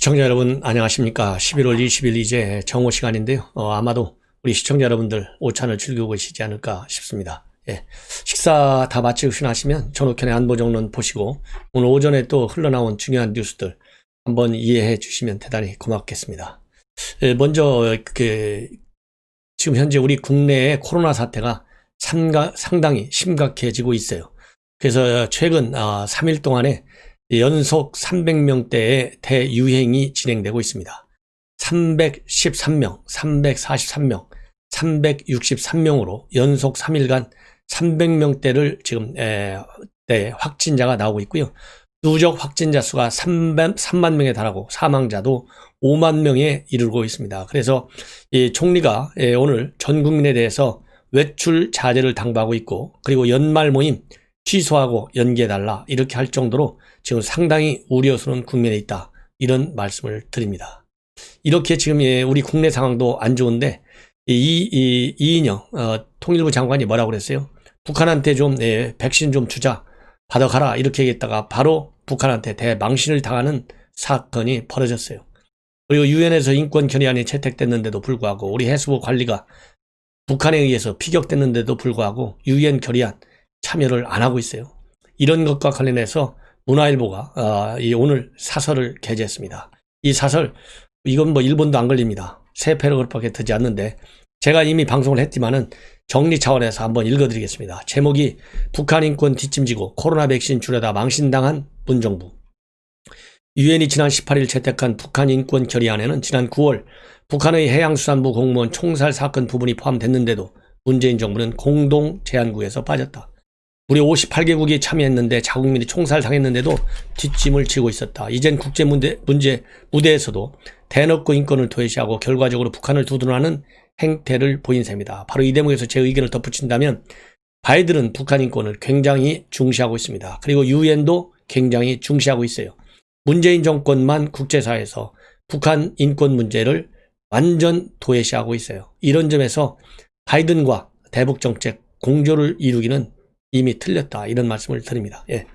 시청자 여러분 안녕하십니까. 11월 20일 이제 정오 시간인데요. 아마도 우리 시청자 여러분들 오찬을 즐기고 계시지 않을까 싶습니다. 예, 식사 다 마치고 나시면 전옥현의 안보정론 보시고 오늘 오전에 또 흘러나온 중요한 뉴스들 한번 이해해 주시면 대단히 고맙겠습니다. 예, 먼저 지금 현재 우리 국내의 코로나 사태가 상당히 심각해지고 있어요. 그래서 최근 3일 동안에 연속 300명대의 대유행이 진행되고 있습니다. 313명, 343명, 363명으로 연속 3일간 300명대를 지금 확진자가 나오고 있고요. 누적 확진자 수가 3만 명에 달하고 사망자도 5만 명에 이르고 있습니다. 그래서 이 총리가 오늘 전 국민에 대해서 외출 자제를 당부하고 있고, 그리고 연말 모임 취소하고 연기해달라 이렇게 할 정도로 지금 상당히 우려스러운 국면에 있다, 이런 말씀을 드립니다. 이렇게 지금 우리 국내 상황도 안 좋은데 이인영 통일부 장관이 뭐라고 그랬어요? 북한한테 좀 백신 좀 주자, 받아가라 이렇게 얘기했다가 바로 북한한테 대망신을 당하는 사건이 벌어졌어요. 그리고 유엔에서 인권 결의안이 채택됐는데도 불구하고 우리 해수부 관리가 북한에 의해서 피격됐는데도 불구하고 유엔 결의안 참여를 안 하고 있어요. 이런 것과 관련해서 문화일보가 오늘 사설을 게재했습니다. 이 사설, 이건 뭐 1분도 안 걸립니다. 3패러그램밖에 되지 않는데 제가 이미 방송을 했지만은 정리 차원에서 한번 읽어드리겠습니다. 제목이 북한 인권 뒷짐지고 코로나 백신 주려다 망신당한 문정부. 유엔이 지난 18일 채택한 북한 인권 결의안에는 지난 9월 북한의 해양수산부 공무원 총살 사건 부분이 포함됐는데도 문재인 정부는 공동 제안구에서 빠졌다. 우리 58개국이 참여했는데 자국민이 총살당했는데도 뒷짐을 지고 있었다. 이젠 국제 무대에서도 대놓고 인권을 도외시하고 결과적으로 북한을 두둔하는 행태를 보인 셈이다. 바로 이 대목에서 제 의견을 덧붙인다면 바이든은 북한 인권을 굉장히 중시하고 있습니다. 그리고 유엔도 굉장히 중시하고 있어요. 문재인 정권만 국제사회에서 북한 인권 문제를 완전 도외시하고 있어요. 이런 점에서 바이든과 대북 정책 공조를 이루기는 이미 틀렸다, 이런 말씀을 드립니다. 예.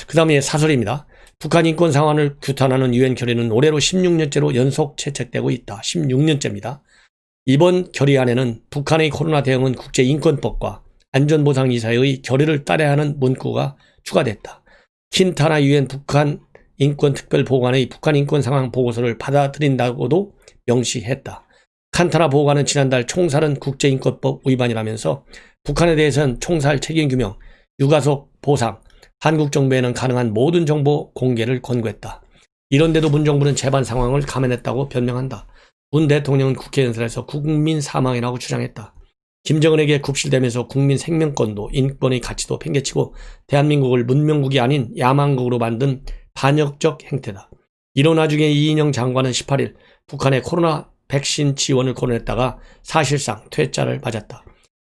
그 다음에 사설입니다. 북한 인권 상황을 규탄하는 유엔 결의는 올해로 16년째로 연속 채택되고 있다. 16년째입니다. 이번 결의안에는 북한의 코로나 대응은 국제인권법과 안전보상이사회의 결의를 따라야 하는 문구가 추가됐다. 킨타나 유엔 북한 인권특별보고관의 북한 인권 상황 보고서를 받아들인다고도 명시했다. 칸타나 보고관은 지난달 총살은 국제인권법 위반이라면서 북한에 대해서는 총살 책임 규명, 유가족 보상, 한국 정부에는 가능한 모든 정보 공개를 권고했다. 이런데도 문 정부는 재반 상황을 감안했다고 변명한다. 문 대통령은 국회 연설에서 국민 사망이라고 주장했다. 김정은에게 굽실대면서 국민 생명권도 인권의 가치도 팽개치고 대한민국을 문명국이 아닌 야망국으로 만든 반역적 행태다. 이런 와중에 이인영 장관은 18일 북한의 코로나 백신 지원을 거론했다가 사실상 퇴짜를 맞았다.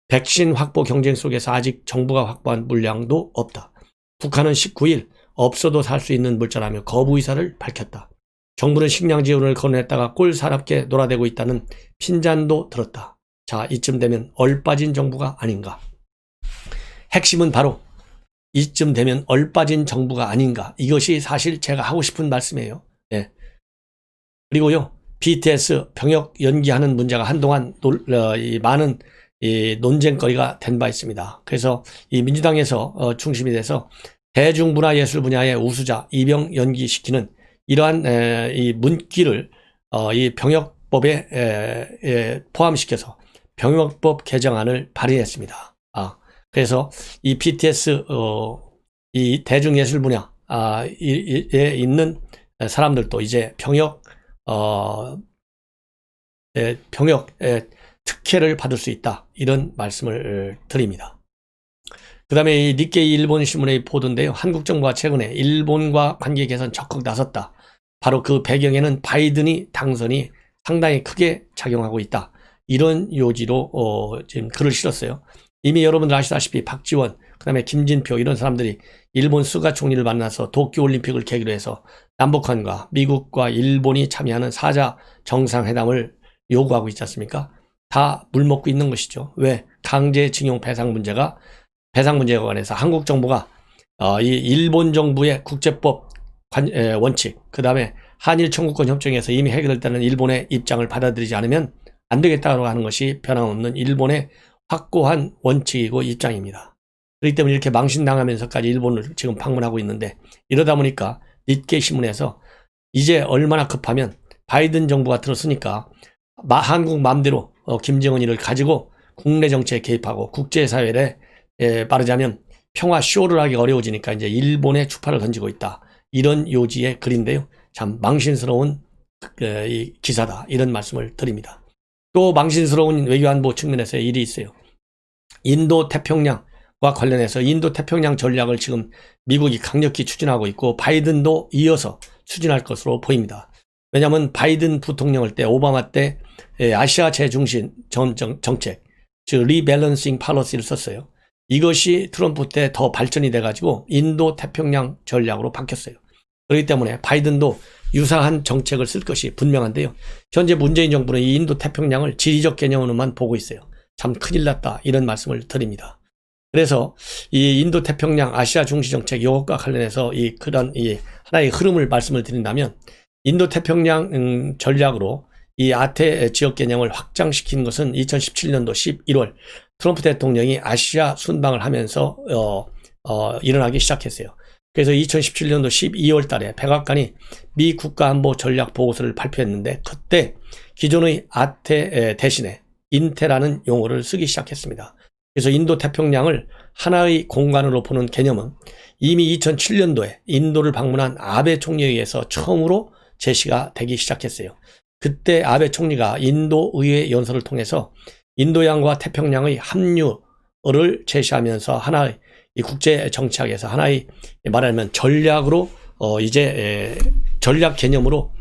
백신 확보 경쟁 속에서 아직 정부가 확보한 물량도 없다. 북한은 19일 없어도 살 수 있는 물자라며 거부 의사를 밝혔다. 정부는 식량 지원을 거론했다가 꼴사납게 놀아대고 있다는 핀잔도 들었다. 자, 이쯤 되면 얼빠진 정부가 아닌가. 핵심은 바로 이쯤 되면 얼빠진 정부가 아닌가. 이것이 사실 제가 하고 싶은 말씀이에요. 예. 그리고요, BTS 병역 연기하는 문제가 한동안 많은 논쟁거리가 된 바 있습니다. 그래서 이 민주당에서 중심이 돼서 대중문화예술 분야의 우수자 입영 연기시키는 이러한 이 문기를 이 병역법에 포함시켜서 병역법 개정안을 발의했습니다. 그래서 이 BTS 이 대중예술 분야에 있는 사람들도 이제 병역 특혜를 받을 수 있다, 이런 말씀을 드립니다. 그 다음에 이 니케이 일본 신문의 보도인데요. 한국 정부가 최근에 일본과 관계 개선 적극 나섰다. 바로 그 배경에는 바이든이 당선이 상당히 크게 작용하고 있다, 이런 요지로 지금 글을 실었어요. 이미 여러분들 아시다시피 박지원, 그 다음에 김진표 이런 사람들이 일본 스가 총리를 만나서 도쿄올림픽을 계기로 해서 남북한과 미국과 일본이 참여하는 4자 정상회담을 요구하고 있지 않습니까? 다 물먹고 있는 것이죠. 왜? 강제징용 배상 문제가 관해서 한국 정부가 이 일본 정부의 국제법 원칙, 그 다음에 한일 청구권 협정에서 이미 해결됐다는 일본의 입장을 받아들이지 않으면 안 되겠다고 하는 것이 변함없는 일본의 확고한 원칙이고 입장입니다. 그렇기 때문에 이렇게 망신당하면서까지 일본을 지금 방문하고 있는데, 이러다 보니까 니케이 신문에서 이제 얼마나 급하면 바이든 정부가 들었으니까 한국 마음대로 김정은이를 가지고 국내 정치에 개입하고 국제사회에 말하자면 평화 쇼를 하기 어려워지니까 이제 일본에 추파를 던지고 있다. 이런 요지의 글인데요. 참 망신스러운 이 기사다. 이런 말씀을 드립니다. 또 망신스러운 외교안보 측면에서의 일이 있어요. 인도 태평양과 관련해서 인도 태평양 전략을 지금 미국이 강력히 추진하고 있고 바이든도 이어서 추진할 것으로 보입니다. 왜냐하면 바이든 부통령을 때 오바마 때 아시아 재중심 정책, 즉 리밸런싱 팔러시를 썼어요. 이것이 트럼프 때 더 발전이 돼가지고 인도 태평양 전략으로 바뀌었어요. 그렇기 때문에 바이든도 유사한 정책을 쓸 것이 분명한데요. 현재 문재인 정부는 이 인도 태평양을 지리적 개념으로만 보고 있어요. 참 큰일 났다, 이런 말씀을 드립니다. 그래서 이 인도 태평양 아시아 중시 정책 이것과 관련해서 그런 하나의 흐름을 말씀을 드린다면, 인도 태평양 전략으로 이 아태 지역 개념을 확장시킨 것은 2017년도 11월 트럼프 대통령이 아시아 순방을 하면서 일어나기 시작했어요. 그래서 2017년도 12월 달에 백악관이 미 국가안보 전략 보고서를 발표했는데, 그때 기존의 아태 대신에 인태라는 용어를 쓰기 시작했습니다. 그래서 인도 태평양을 하나의 공간으로 보는 개념은 이미 2007년도에 인도를 방문한 아베 총리에 의해서 처음으로 제시가 되기 시작했어요. 그때 아베 총리가 인도 의회 연설을 통해서 인도양과 태평양의 합류를 제시하면서 하나의 이 국제 정치학에서 하나의 말하면 전략으로 이제 전략 개념으로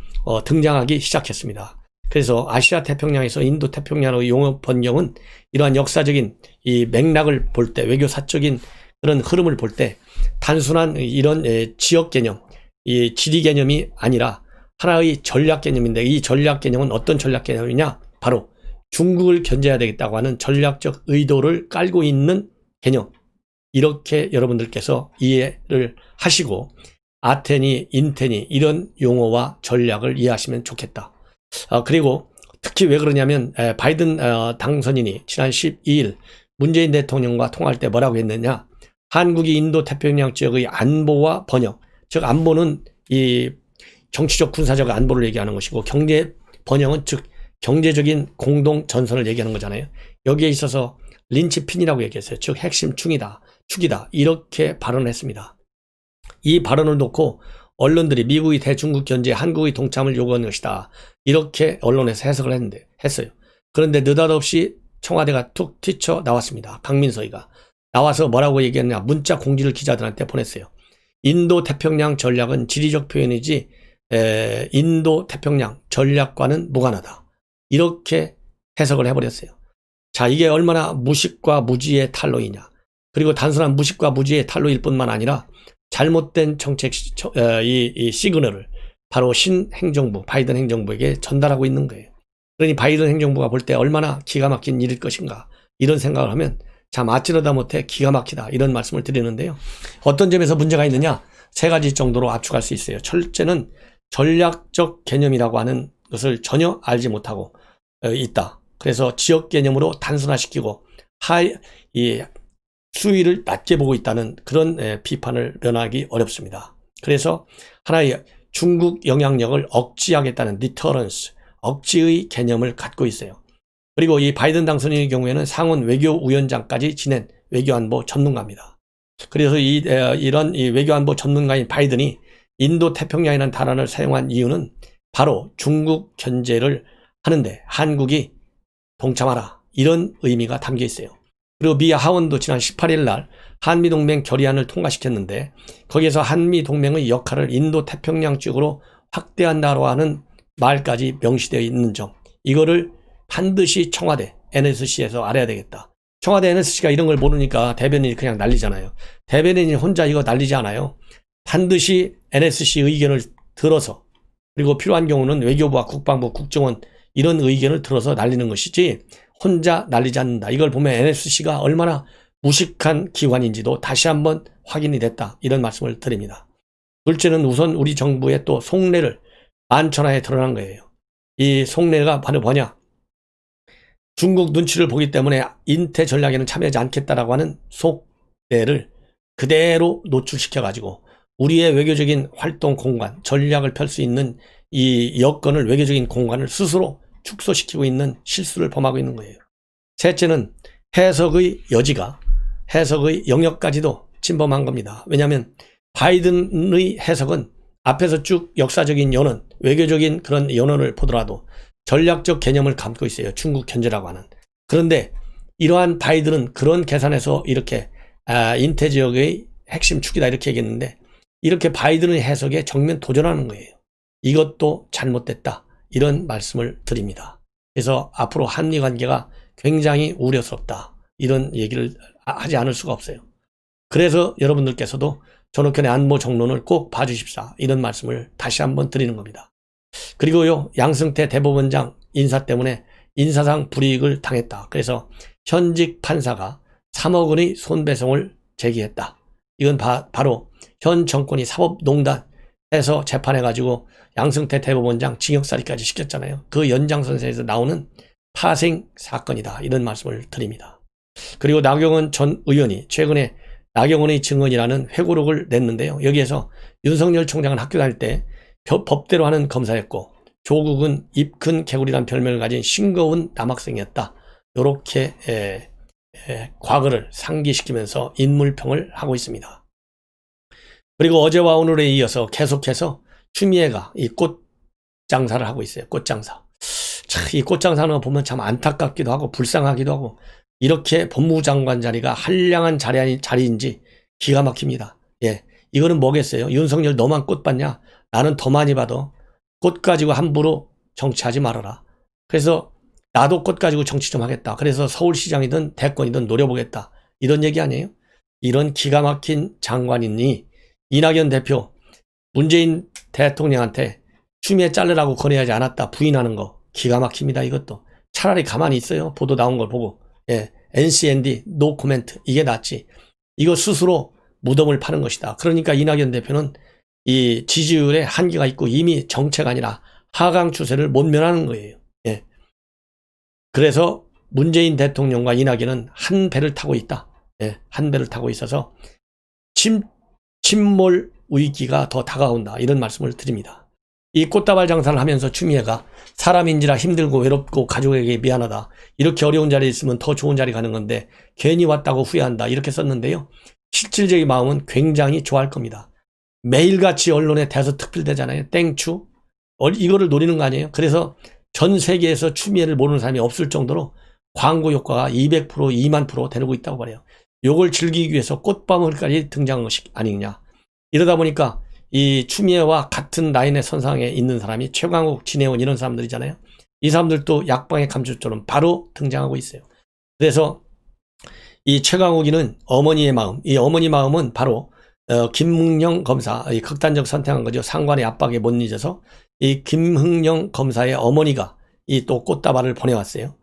등장하기 시작했습니다. 그래서 아시아 태평양에서 인도 태평양의 용어 번영은 이러한 역사적인 이 맥락을 볼 때, 외교사적인 그런 흐름을 볼 때 단순한 이런 지역 개념, 이 지리 개념이 아니라 하나의 전략 개념인데, 이 전략 개념은 어떤 전략 개념이냐? 바로 중국을 견제해야 되겠다고 하는 전략적 의도를 깔고 있는 개념. 이렇게 여러분들께서 이해를 하시고 아테니, 인테니 이런 용어와 전략을 이해하시면 좋겠다. 그리고 특히 왜 그러냐면 바이든 당선인이 지난 12일 문재인 대통령과 통화할 때 뭐라고 했느냐? 한국이 인도 태평양 지역의 안보와 번영, 즉 안보는 이 정치적 군사적 안보를 얘기하는 것이고, 경제 번영은 즉 경제적인 공동 전선을 얘기하는 거잖아요. 여기에 있어서 린치핀이라고 얘기했어요. 즉 핵심 축이다. 이렇게 발언했습니다. 이 발언을 놓고 언론들이 미국이 대중국 견제에 한국의 동참을 요구하는 것이다, 이렇게 언론에서 해석을 했어요. 그런데 느닷없이 청와대가 툭 튀쳐 나왔습니다. 강민서이가 나와서 뭐라고 얘기했냐? 문자 공지를 기자들한테 보냈어요. 인도 태평양 전략은 지리적 표현이지 인도 태평양 전략과는 무관하다, 이렇게 해석을 해버렸어요. 자, 이게 얼마나 무식과 무지의 탈로이냐. 그리고 단순한 무식과 무지의 탈로일 뿐만 아니라 잘못된 정책 이 시그널을 바로 신행정부, 바이든 행정부에게 전달하고 있는 거예요. 그러니 바이든 행정부가 볼 때 얼마나 기가 막힌 일일 것인가, 이런 생각을 하면 참 아찔하다 못해 기가 막히다, 이런 말씀을 드리는데요. 어떤 점에서 문제가 있느냐? 세 가지 정도로 압축할 수 있어요. 첫째는 전략적 개념이라고 하는 것을 전혀 알지 못하고 있다. 그래서 지역 개념으로 단순화시키고 이 수위를 낮게 보고 있다는 그런 비판을 면하기 어렵습니다. 그래서 하나의 중국 영향력을 억제하겠다는 디터런스, 억지의 개념을 갖고 있어요. 그리고 이 바이든 당선인의 경우에는 상원 외교위원장까지 지낸 외교안보 전문가입니다. 그래서 이런 외교안보 전문가인 바이든이 인도 태평양이라는 단어를 사용한 이유는 바로 중국 견제를 하는데 한국이 동참하라, 이런 의미가 담겨 있어요. 그리고 미 하원도 지난 18일 날 한미동맹 결의안을 통과시켰는데, 거기에서 한미동맹의 역할을 인도 태평양 쪽으로 확대한다고 하는 말까지 명시되어 있는 점, 이거를 반드시 청와대, NSC에서 알아야 되겠다. 청와대 NSC가 이런 걸 모르니까 대변인이 그냥 난리잖아요. 대변인이 혼자 이거 난리지 않아요. 반드시 NSC 의견을 들어서, 그리고 필요한 경우는 외교부와 국방부, 국정원 이런 의견을 들어서 날리는 것이지 혼자 날리지 않는다. 이걸 보면 NSC가 얼마나 무식한 기관인지도 다시 한번 확인이 됐다, 이런 말씀을 드립니다. 둘째는 우선 우리 정부의 또 속내를 만천하에 드러난 거예요. 이 속내가 바로 뭐냐? 중국 눈치를 보기 때문에 인태 전략에는 참여하지 않겠다라고 하는 속내를 그대로 노출시켜가지고 우리의 외교적인 활동 공간, 전략을 펼 수 있는 이 여건을, 외교적인 공간을 스스로 축소시키고 있는 실수를 범하고 있는 거예요. 셋째는 해석의 여지가, 해석의 영역까지도 침범한 겁니다. 왜냐하면 바이든의 해석은 앞에서 쭉 역사적인 연원, 외교적인 그런 연원을 보더라도 전략적 개념을 담고 있어요. 중국 견제라고 하는. 그런데 이러한 바이든은 그런 계산에서 이렇게 인태 지역의 핵심 축이다 이렇게 얘기했는데, 이렇게 바이든의 해석에 정면 도전하는 거예요. 이것도 잘못됐다, 이런 말씀을 드립니다. 그래서 앞으로 한미 관계가 굉장히 우려스럽다, 이런 얘기를 하지 않을 수가 없어요. 그래서 여러분들께서도 전옥현의 안보 정론을 꼭 봐주십사, 이런 말씀을 다시 한번 드리는 겁니다. 그리고요, 양승태 대법원장 인사 때문에 인사상 불이익을 당했다. 그래서 현직 판사가 3억 원의 손배송을 제기했다. 이건 바로 현 정권이 사법농단해서 재판해가지고 양승태 대법원장 징역살이까지 시켰잖아요. 그 연장선상에서 나오는 파생 사건이다, 이런 말씀을 드립니다. 그리고 나경원 전 의원이 최근에 나경원의 증언이라는 회고록을 냈는데요. 여기에서 윤석열 총장은 학교 다닐 때 법대로 하는 검사였고 조국은 입 큰 개구리란 별명을 가진 싱거운 남학생이었다, 이렇게 과거를 상기시키면서 인물평을 하고 있습니다. 그리고 어제와 오늘에 이어서 계속해서 추미애가 이 꽃 장사를 하고 있어요. 꽃 장사. 참, 이 꽃 장사는 보면 참 안타깝기도 하고 불쌍하기도 하고, 이렇게 법무부 장관 자리가 한량한 자리인지 기가 막힙니다. 예, 이거는 뭐겠어요? 윤석열 너만 꽃 받냐? 나는 더 많이 받아. 꽃 가지고 함부로 정치하지 말아라. 그래서 나도 꽃 가지고 정치 좀 하겠다. 그래서 서울시장이든 대권이든 노려보겠다, 이런 얘기 아니에요? 이런 기가 막힌 장관이니 이낙연 대표 문재인 대통령한테 추미애 자르라고 권해하지 않았다 부인하는 거 기가 막힙니다. 이것도 차라리 가만히 있어요. 보도 나온 걸 보고. 예, NCND 노 코멘트, 이게 낫지. 이거 스스로 무덤을 파는 것이다. 그러니까 이낙연 대표는 이 지지율에 한계가 있고 이미 정체가 아니라 하강 추세를 못 면하는 거예요. 예. 그래서 문재인 대통령과 이낙연은 한 배를 타고 있다. 예, 한 배를 타고 있어서 침몰 위기가 더 다가온다, 이런 말씀을 드립니다. 이 꽃다발 장사를 하면서 추미애가 사람인지라 힘들고 외롭고 가족에게 미안하다, 이렇게 어려운 자리에 있으면 더 좋은 자리 가는 건데 괜히 왔다고 후회한다, 이렇게 썼는데요. 실질적인 마음은 굉장히 좋아할 겁니다. 매일같이 언론에 대서특필되잖아요. 땡추. 이거를 노리는 거 아니에요? 그래서 전 세계에서 추미애를 모르는 사람이 없을 정도로 광고 효과가 200%, 2만% 되고 있다고 말해요. 요걸 즐기기 위해서 꽃밤을까지 등장한 것이 아니냐. 이러다 보니까 이 추미애와 같은 라인의 선상에 있는 사람이 최강욱, 진해원 이런 사람들이잖아요. 이 사람들도 약방의 감초처럼 바로 등장하고 있어요. 그래서 이 최강욱이는 어머니의 마음, 이 어머니 마음은 바로 김흥영 검사, 이 극단적 선택한 거죠. 상관의 압박에 못 잊어서 이 김흥영 검사의 어머니가 이 또 꽃다발을 보내왔어요.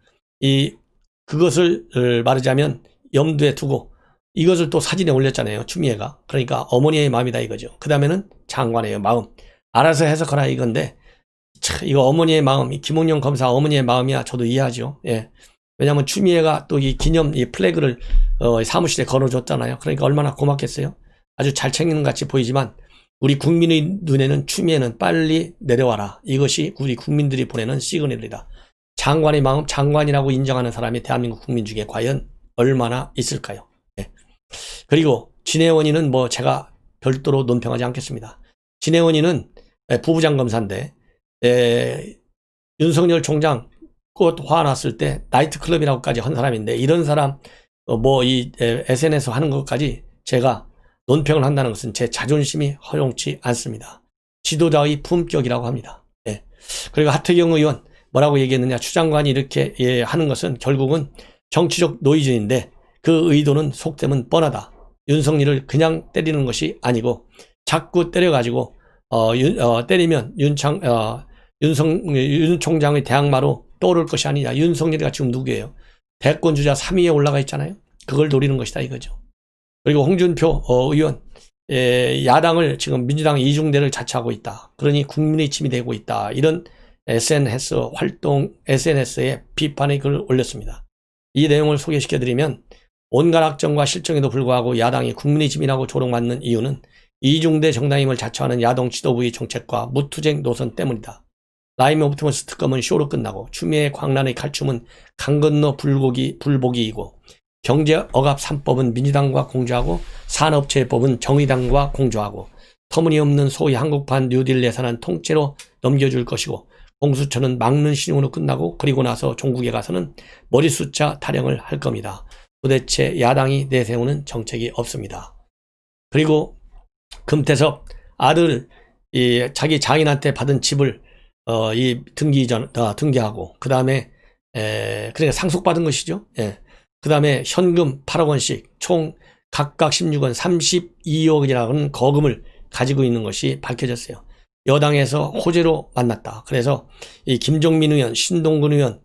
그것을 말하자면 염두에 두고 이것을 또 사진에 올렸잖아요. 추미애가. 그러니까 어머니의 마음이다 이거죠. 그 다음에는 장관의 마음. 알아서 해석하라 이건데, 이거 어머니의 마음, 이 김흥영 검사 어머니의 마음이야 저도 이해하죠. 예. 왜냐하면 추미애가 또 이 기념 이 플래그를 사무실에 걸어줬잖아요. 그러니까 얼마나 고맙겠어요. 아주 잘 챙기는 것 같이 보이지만 우리 국민의 눈에는 추미애는 빨리 내려와라, 이것이 우리 국민들이 보내는 시그널이다. 장관의 마음, 장관이라고 인정하는 사람이 대한민국 국민 중에 과연 얼마나 있을까요? 네. 그리고 진해원이는 뭐 제가 별도로 논평하지 않겠습니다. 진해원이는 부부장 검사인데 윤석열 총장 꽃 화났을 때 나이트클럽이라고까지 한 사람인데, 이런 사람 이 SNS 하는 것까지 제가 논평을 한다는 것은 제 자존심이 허용치 않습니다. 지도자의 품격이라고 합니다. 예. 그리고 하태경 의원 뭐라고 얘기했느냐, 추 장관이 이렇게 하는 것은 결국은 정치적 노이즈인데 그 의도는 속셈은 뻔하다. 윤석열을 그냥 때리는 것이 아니고 자꾸 때려가지고 때리면 윤 총장의 대항마로 떠오를 것이 아니냐. 윤석열이가 지금 누구예요? 대권주자 3위에 올라가 있잖아요. 그걸 노리는 것이다 이거죠. 그리고 홍준표 의원, 야당을 지금 민주당 이중대를 자처하고 있다. 그러니 국민의 침이 되고 있다. 이런 SNS에 비판의 글을 올렸습니다. 이 내용을 소개시켜드리면 온갖 악정과 실정에도 불구하고 야당이 국민의 짐이라고 조롱받는 이유는 이중대 정당임을 자처하는 야동 지도부의 정책과 무투쟁 노선 때문이다. 라임 옵티머스 특검은 쇼로 끝나고 추미애 광란의 칼춤은 강 건너 불보기이고 경제 억압 3법은 민주당과 공조하고 산업재해법은 정의당과 공조하고 터무니없는 소위 한국판 뉴딜 예산은 통째로 넘겨줄 것이고 공수처는 막는 신용으로 끝나고 그리고 나서 종국에 가서는 머리숫자 타령을 할 겁니다. 도대체 야당이 내세우는 정책이 없습니다. 그리고 금태섭 아들 자기 장인한테 받은 집을 등기하고 그 다음에 그러니까 상속받은 것이죠. 그 다음에 현금 8억 원씩 총 각각 16원 32억이라는 거금을 가지고 있는 것이 밝혀졌어요. 여당에서 호재로 만났다. 그래서 이 김종민 의원, 신동근 의원,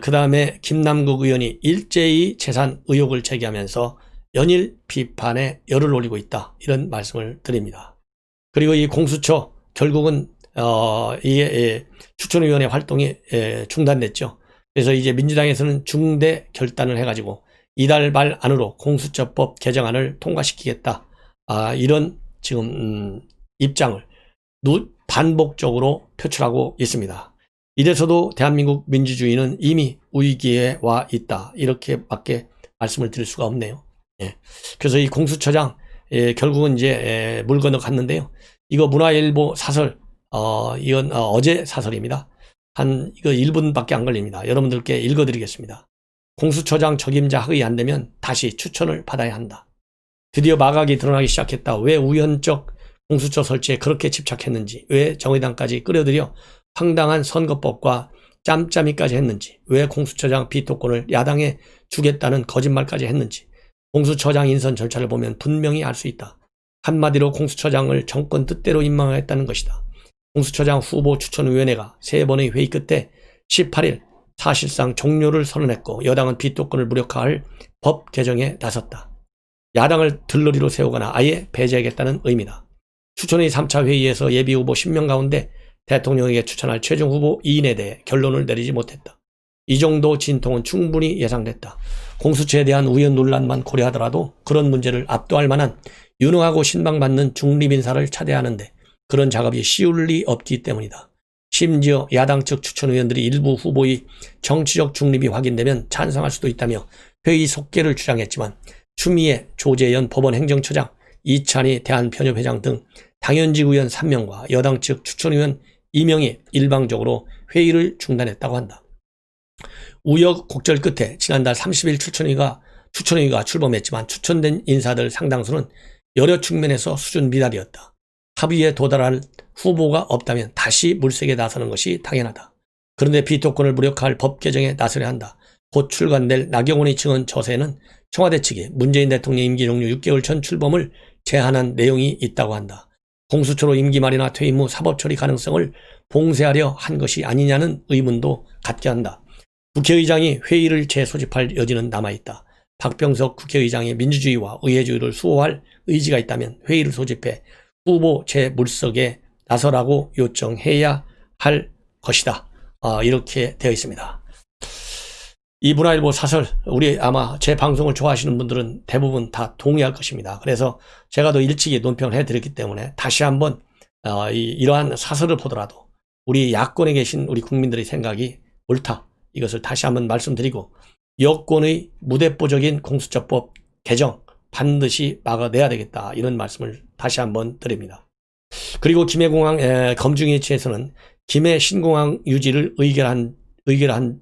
그 다음에 김남국 의원이 일제히 재산 의혹을 제기하면서 연일 비판에 열을 올리고 있다. 이런 말씀을 드립니다. 그리고 이 공수처 결국은 추천위원회 활동이 중단됐죠. 그래서 이제 민주당에서는 중대 결단을 해가지고 이달 말 안으로 공수처법 개정안을 통과시키겠다. 이런 지금 입장을 반복적으로 표출하고 있습니다. 이래서도 대한민국 민주주의는 이미 위기에 와 있다. 이렇게밖에 말씀을 드릴 수가 없네요. 그래서 이 공수처장 결국은 이제 물 건너 갔는데요. 이거 문화일보 사설 이건 어제 사설입니다. 이거 1분밖에 안 걸립니다. 여러분들께 읽어드리겠습니다. 공수처장 적임자 하의 안 되면 다시 추천을 받아야 한다. 드디어 마각이 드러나기 시작했다. 왜 우연적 공수처 설치에 그렇게 집착했는지, 왜 정의당까지 끌어들여 황당한 선거법과 짬짬이까지 했는지, 왜 공수처장 비토권을 야당에 주겠다는 거짓말까지 했는지, 공수처장 인선 절차를 보면 분명히 알 수 있다. 한마디로 공수처장을 정권 뜻대로 임명했다는 것이다. 공수처장 후보 추천위원회가 3번의 회의 끝에 18일 사실상 종료를 선언했고 여당은 비토권을 무력화할 법 개정에 나섰다. 야당을 들러리로 세우거나 아예 배제하겠다는 의미다. 추천의 3차 회의에서 예비후보 10명 가운데 대통령에게 추천할 최종 후보 2인에 대해 결론을 내리지 못했다. 이 정도 진통은 충분히 예상됐다. 공수처에 대한 우연 논란만 고려하더라도 그런 문제를 압도할 만한 유능하고 신방받는 중립인사를 차대야 하는데 그런 작업이 쉬울 리 없기 때문이다. 심지어 야당 측 추천위원들이 일부 후보의 정치적 중립이 확인되면 찬성할 수도 있다며 회의 속개를 주장했지만 추미애, 조재현 법원 행정처장, 이찬희 대한변협회장 등 당연직 의원 3명과 여당 측 추천위원 2명이 일방적으로 회의를 중단했다고 한다. 우여곡절 끝에 지난달 30일 추천위가 출범했지만 추천된 인사들 상당수는 여러 측면에서 수준 미달이었다. 합의에 도달할 후보가 없다면 다시 물색에 나서는 것이 당연하다. 그런데 비토권을 무력화할 법 개정에 나서려 한다. 곧 출간될 나경원의 증언 저서에는 청와대 측이 문재인 대통령 임기 종료 6개월 전 출범을 제한한 내용이 있다고 한다. 공수처로 임기 말이나 퇴임 후 사법 처리 가능성을 봉쇄하려 한 것이 아니냐는 의문도 갖게 한다. 국회의장이 회의를 재소집할 여지는 남아있다. 박병석 국회의장이 민주주의와 의회주의를 수호할 의지가 있다면 회의를 소집해 후보 재물석에 나서라고 요청해야 할 것이다. 이렇게 되어 있습니다. 이 문화일보 사설, 우리 아마 제 방송을 좋아하시는 분들은 대부분 다 동의할 것입니다. 그래서 제가 더 일찍이 논평을 해드렸기 때문에 다시 한번 이러한 사설을 보더라도 우리 야권에 계신 우리 국민들의 생각이 옳다. 이것을 다시 한번 말씀드리고 여권의 무대뽀적인 공수처법 개정 반드시 막아내야 되겠다. 이런 말씀을 다시 한번 드립니다. 그리고 김해공항 검증에 취해서는 김해 신공항 유지를 의결한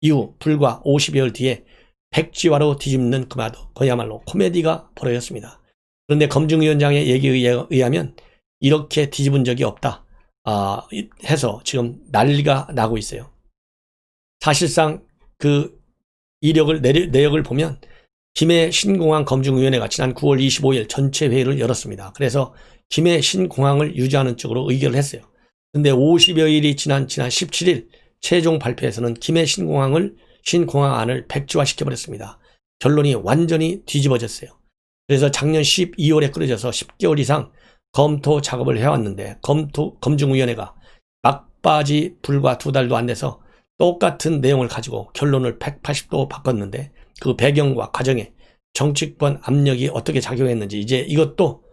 이후 불과 50여일 뒤에 백지화로 뒤집는 그야말로 코미디가 벌어졌습니다. 그런데 검증위원장의 얘기에 의하면 이렇게 뒤집은 적이 없다 해서 지금 난리가 나고 있어요. 사실상 그 내역을 보면 김해 신공항 검증위원회가 지난 9월 25일 전체 회의를 열었습니다. 그래서 김해 신공항을 유지하는 쪽으로 의결을 했어요. 그런데 50여일이 지난 17일 최종 발표에서는 김해 신공항 안을 백지화시켜버렸습니다. 결론이 완전히 뒤집어졌어요. 그래서 작년 12월에 끌어져서 10개월 이상 검토 작업을 해왔는데 검증위원회가 막바지 불과 2달도 안 돼서 똑같은 내용을 가지고 결론을 180도 바꿨는데 그 배경과 과정에 정치권 압력이 어떻게 작용했는지 이제 이것도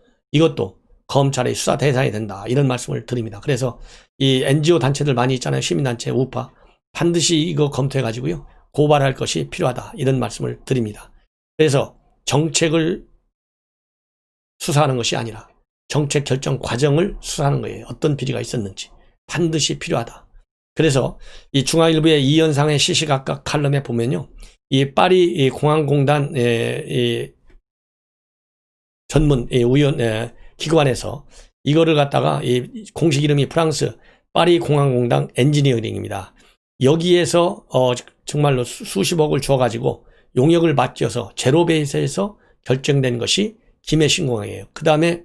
검찰의 수사 대상이 된다, 이런 말씀을 드립니다. 그래서 이 NGO 단체들 많이 있잖아요. 시민단체, 우파. 반드시 이거 검토해가지고요, 고발할 것이 필요하다, 이런 말씀을 드립니다. 그래서 정책을 수사하는 것이 아니라 정책 결정 과정을 수사하는 거예요. 어떤 비리가 있었는지 반드시 필요하다. 그래서 이 중앙일보의 이현상의 시시각각 칼럼에 보면요, 이 파리 공항공단 전문 위원 기관에서 이거를 갖다가 이 공식 이름이 프랑스 파리 공항공단 엔지니어링입니다. 여기에서 정말로 수십억을 주어가지고 용역을 맡겨서 제로베이스에서 결정된 것이 김해 신공항이에요. 그 다음에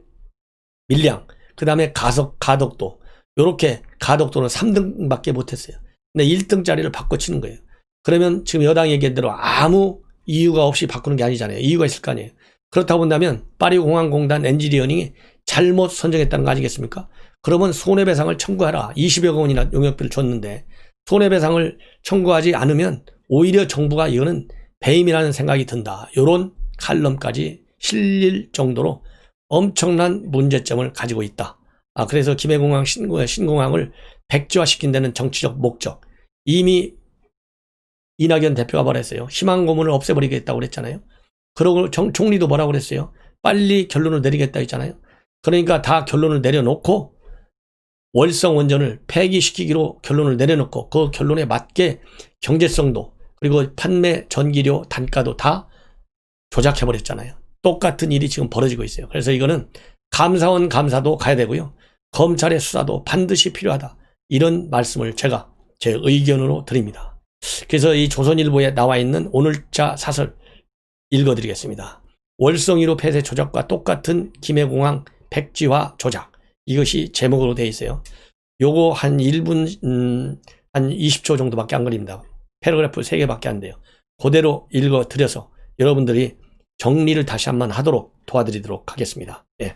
밀양, 그 다음에 가덕도, 요렇게 가덕도는 3등밖에 못했어요. 근데 1등짜리를 바꿔치는 거예요. 그러면 지금 여당이 얘기한 대로 아무 이유가 없이 바꾸는 게 아니잖아요. 이유가 있을 거 아니에요. 그렇다고 본다면 파리공항공단 엔지니어링이 잘못 선정했다는 거 아니겠습니까? 그러면 손해배상을 청구하라. 20여 원이나 용역비를 줬는데 손해배상을 청구하지 않으면 오히려 정부가 이거는 배임이라는 생각이 든다, 요런 칼럼까지 실릴 정도로 엄청난 문제점을 가지고 있다. 그래서 김해공항 신공항을 백지화시킨 데는 정치적 목적. 이미 이낙연 대표가 말했어요. 희망 고문을 없애버리겠다고 그랬잖아요. 그러고 총리도 뭐라고 그랬어요? 빨리 결론을 내리겠다 했잖아요. 그러니까 다 결론을 내려놓고 월성 원전을 폐기시키기로 결론을 내려놓고 그 결론에 맞게 경제성도 그리고 판매 전기료 단가도 다 조작해버렸잖아요. 똑같은 일이 지금 벌어지고 있어요. 그래서 이거는 감사원 감사도 가야 되고요, 검찰의 수사도 반드시 필요하다, 이런 말씀을 제가 제 의견으로 드립니다. 그래서 이 조선일보에 나와 있는 오늘자 사설 읽어드리겠습니다. 월성 1호 폐쇄 조작과 똑같은 김해공항 백지화 조작, 이것이 제목으로 되어 있어요. 요거 한 1분 한 20초 정도밖에 안 걸립니다. 패러그래프 3개밖에 안 돼요. 그대로 읽어드려서 여러분들이 정리를 다시 한번 하도록 도와드리도록 하겠습니다. 예.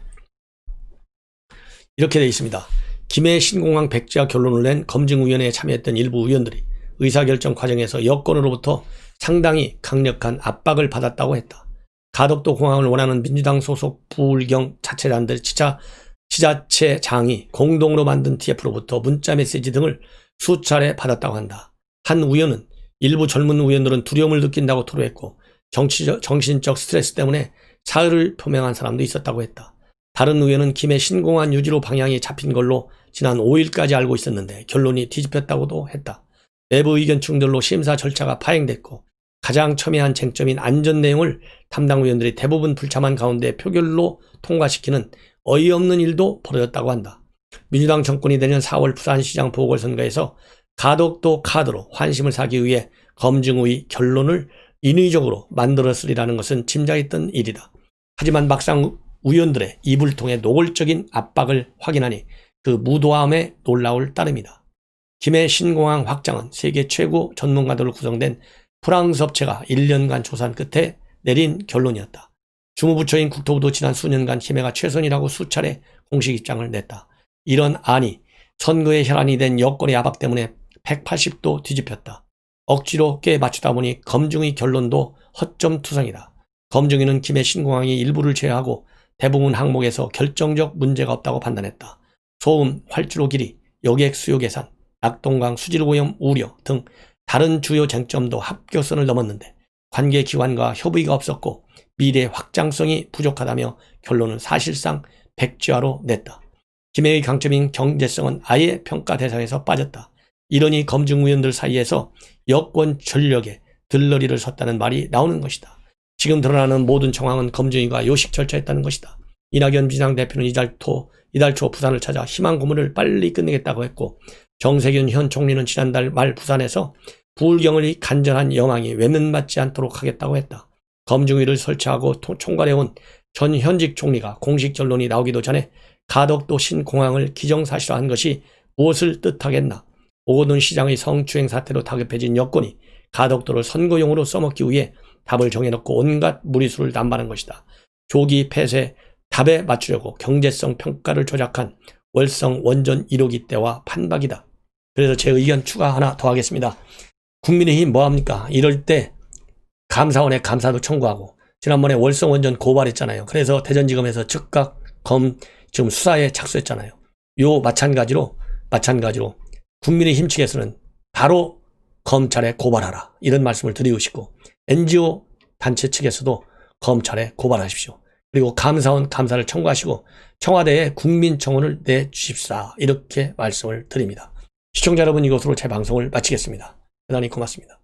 이렇게 되어 있습니다. 김해 신공항 백지화 결론을 낸 검증위원회에 참여했던 일부 의원들이 의사결정 과정에서 여권으로부터 상당히 강력한 압박을 받았다고 했다. 가덕도 공항을 원하는 민주당 소속 부울경 자체장들 지자체장이 공동으로 만든 TF로부터 문자메시지 등을 수차례 받았다고 한다. 한 의원은 일부 젊은 의원들은 두려움을 느낀다고 토로했고 정신적 스트레스 때문에 사의를 표명한 사람도 있었다고 했다. 다른 의원은 김해 신공항 유지로 방향이 잡힌 걸로 지난 5일까지 알고 있었는데 결론이 뒤집혔다고도 했다. 내부 의견 충돌로 심사 절차가 파행됐고 가장 첨예한 쟁점인 안전 내용을 담당 의원들이 대부분 불참한 가운데 표결로 통과시키는 어이없는 일도 벌어졌다고 한다. 민주당 정권이 내년 4월 부산시장 보궐선거에서 가덕도 카드로 환심을 사기 위해 검증의 결론을 인위적으로 만들었으리라는 것은 짐작했던 일이다. 하지만 막상 의원들의 입을 통해 노골적인 압박을 확인하니 그 무도함에 놀라울 따름이다. 김해 신공항 확장은 세계 최고 전문가들로 구성된 프랑스 업체가 1년간 조사한 끝에 내린 결론이었다. 주무부처인 국토부도 지난 수년간 김해가 최선이라고 수차례 공식 입장을 냈다. 이런 안이 선거에 혈안이 된 여권의 압박 때문에 180도 뒤집혔다. 억지로 꽤 맞추다 보니 검증의 결론도 허점투성이다. 검증위는 김해 신공항이 일부를 제외하고 대부분 항목에서 결정적 문제가 없다고 판단했다. 소음, 활주로 길이, 여객 수요 계산, 낙동강 수질 오염 우려 등 다른 주요 쟁점도 합격선을 넘었는데 관계기관과 협의가 없었고 미래 확장성이 부족하다며 결론은 사실상 백지화로 냈다. 김해의 강점인 경제성은 아예 평가 대상에서 빠졌다. 이러니 검증위원들 사이에서 여권 전력에 들러리를 섰다는 말이 나오는 것이다. 지금 드러나는 모든 정황은 검증위가 요식 절차했다는 것이다. 이낙연 비상대표는 이달 초 부산을 찾아 희망 고문을 빨리 끝내겠다고 했고 정세균 현 총리는 지난달 말 부산에서 부울경의 간절한 영왕이 외면받지 않도록 하겠다고 했다. 검증위를 설치하고 총괄해온 전 현직 총리가 공식 결론이 나오기도 전에 가덕도 신공항을 기정사실화한 것이 무엇을 뜻하겠나. 오거돈 시장의 성추행 사태로 다급해진 여권이 가덕도를 선거용으로 써먹기 위해 답을 정해놓고 온갖 무리수를 남발한 것이다. 조기 폐쇄 답에 맞추려고 경제성 평가를 조작한 월성 원전 1호기 때와 판박이다. 그래서 제 의견 추가 하나 더 하겠습니다. 국민의힘 뭐합니까? 이럴 때 감사원에 감사도 청구하고 지난번에 월성 원전 고발했잖아요. 그래서 대전지검에서 즉각 지금 수사에 착수했잖아요. 요 마찬가지로 국민의힘 측에서는 바로 검찰에 고발하라 이런 말씀을 드리고 싶고 NGO 단체 측에서도 검찰에 고발하십시오. 그리고 감사원 감사를 청구하시고 청와대에 국민청원을 내주십사 이렇게 말씀을 드립니다. 시청자 여러분, 이것으로 제 방송을 마치겠습니다. 대단히 고맙습니다.